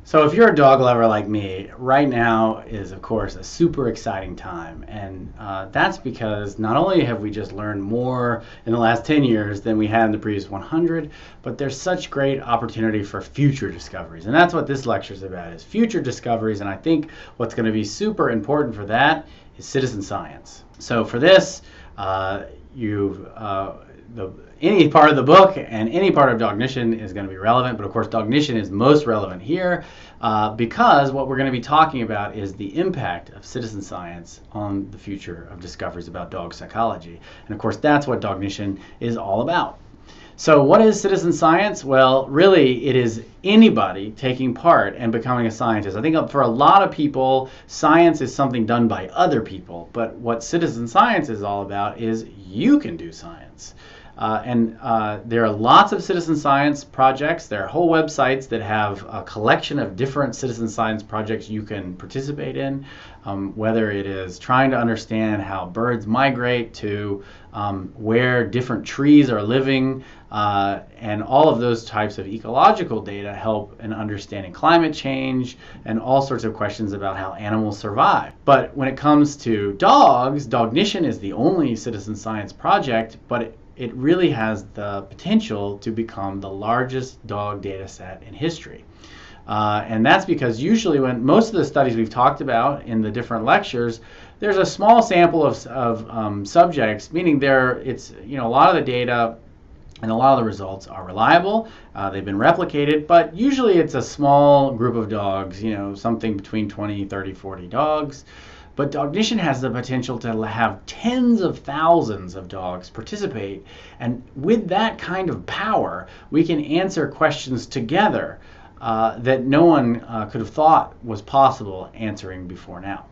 So if you're a dog lover like me, right now is, of course, a super exciting time. And that's because not only have we just learned more in the last 10 years than we had in the previous 100, but there's such great opportunity for future discoveries. And that's what this lecture is about, is future discoveries. And I think what's going to be super important for that is citizen science. So for this, any part of the book and any part of Cognition is going to be relevant, but of course Cognition is most relevant here because what we're going to be talking about is the impact of citizen science on the future of discoveries about dog psychology. And of course that's what Cognition is all about. So what is citizen science? Well, really it is anybody taking part and becoming a scientist. I think for a lot of people, science is something done by other people, but what citizen science is all about is you can do science. There are lots of citizen science projects. There are whole websites that have a collection of different citizen science projects you can participate in, whether it is trying to understand how birds migrate to where different trees are living, and all of those types of ecological data help in understanding climate change and all sorts of questions about how animals survive. But when it comes to dogs, Cognition is the only citizen science project, but it really has the potential to become the largest dog data set in history. And that's because usually when most of the studies we've talked about in the different lectures, there's a small sample of subjects, meaning a lot of the data and a lot of the results are reliable. They've been replicated, but usually it's a small group of dogs, something between 20, 30, 40 dogs. But Cognition has the potential to have tens of thousands of dogs participate, and with that kind of power, we can answer questions together that no one could have thought was possible answering before now.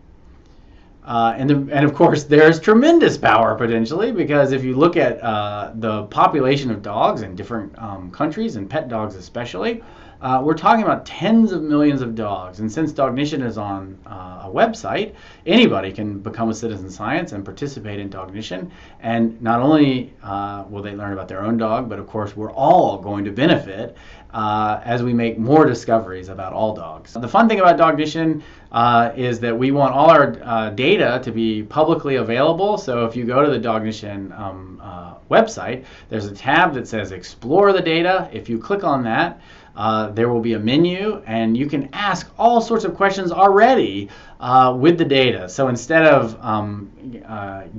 And of course, there's tremendous power potentially, because if you look at the population of dogs in different countries, and pet dogs especially, we're talking about tens of millions of dogs. And since Cognition is on a website, anybody can become a citizen science and participate in Cognition. And not only will they learn about their own dog, but of course we're all going to benefit as we make more discoveries about all dogs. The fun thing about Cognition is that we want all our data to be publicly available. So if you go to the Cognition website, there's a tab that says Explore the Data. If you click on that, there will be a menu, and you can ask all sorts of questions already with the data. So instead of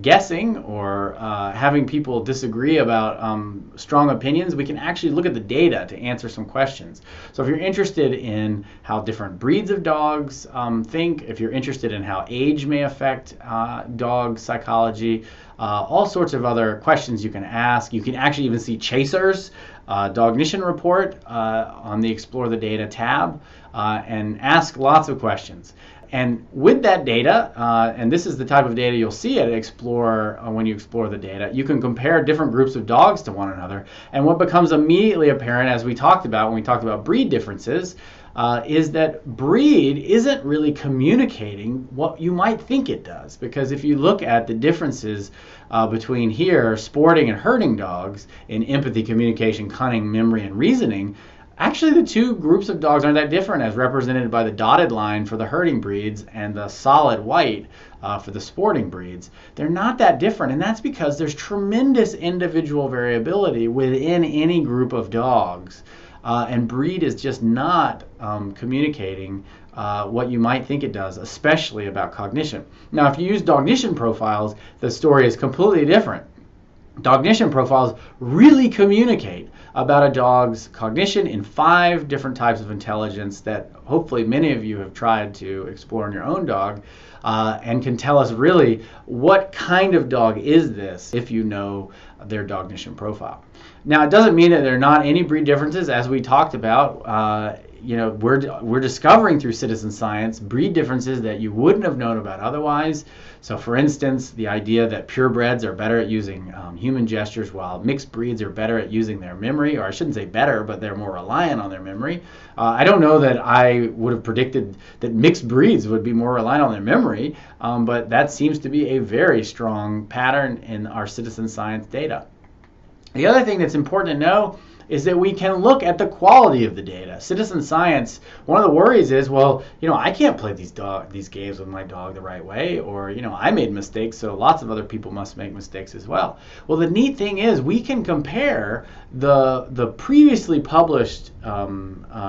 guessing or having people disagree about strong opinions, we can actually look at the data to answer some questions. So if you're interested in how different breeds of dogs think, if you're interested in how age may affect dog psychology, all sorts of other questions you can ask. You can actually even see chasers, Cognition report on the Explore the Data tab, and ask lots of questions. And with that data, and this is the type of data you'll see at Explore when you explore the data, you can compare different groups of dogs to one another. And what becomes immediately apparent, as we talked about when we talked about breed differences, is that breed isn't really communicating what you might think it does. Because if you look at the differences between here, sporting and herding dogs in empathy, communication, cunning, memory, and reasoning, actually the two groups of dogs aren't that different, as represented by the dotted line for the herding breeds and the solid white for the sporting breeds. They're not that different, and that's because there's tremendous individual variability within any group of dogs. And breed is just not communicating what you might think it does, especially about cognition. Now, if you use Cognition profiles, the story is completely different. Cognition profiles really communicate about a dog's cognition in 5 different types of intelligence that hopefully many of you have tried to explore in your own dog, and can tell us really what kind of dog is this if you know their Cognition profile. Now, it doesn't mean that there are not any breed differences, as we talked about. We're discovering through citizen science breed differences that you wouldn't have known about otherwise. So for instance, the idea that purebreds are better at using human gestures while mixed breeds are better at using their memory, or I shouldn't say better, but they're more reliant on their memory. I don't know that I would have predicted that mixed breeds would be more reliant on their memory, but that seems to be a very strong pattern in our citizen science data. The other thing that's important to know is that we can look at the quality of the data. Citizen science, one of the worries is, well, I can't play these games with my dog the right way, or, I made mistakes, so lots of other people must make mistakes as well. Well, the neat thing is we can compare the previously published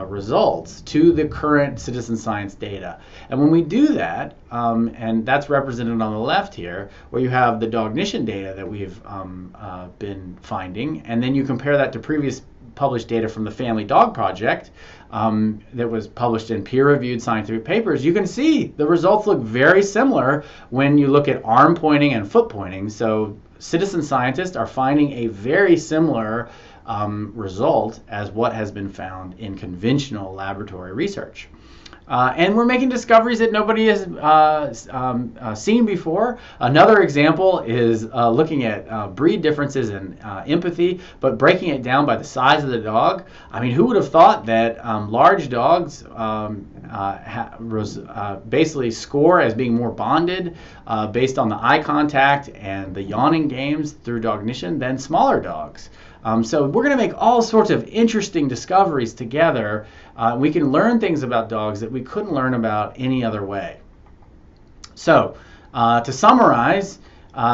results to the current citizen science data. And when we do that, and that's represented on the left here, where you have the Cognition data that we've been finding, and then you compare that to previous published data from the Family Dog Project that was published in peer-reviewed scientific papers, you can see the results look very similar when you look at arm pointing and foot pointing. So citizen scientists are finding a very similar result as what has been found in conventional laboratory research. And we're making discoveries that nobody has seen before. Another example is looking at breed differences in empathy, but breaking it down by the size of the dog. I mean, who would have thought that large dogs basically score as being more bonded based on the eye contact and the yawning games through Cognition than smaller dogs. So we're going to make all sorts of interesting discoveries together. We can learn things about dogs that we couldn't learn about any other way. So to summarize,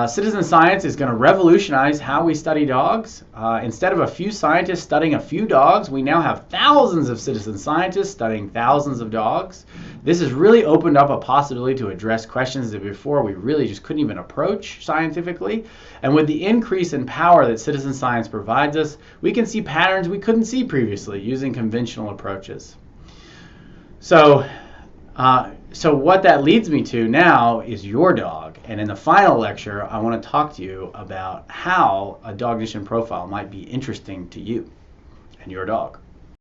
citizen science is going to revolutionize how we study dogs. Instead of a few scientists studying a few dogs, we now have thousands of citizen scientists studying thousands of dogs. This has really opened up a possibility to address questions that before we really just couldn't even approach scientifically. And with the increase in power that citizen science provides us, we can see patterns we couldn't see previously using conventional approaches. So what that leads me to now is your dog. And in the final lecture, I want to talk to you about how a Cognition profile might be interesting to you and your dog.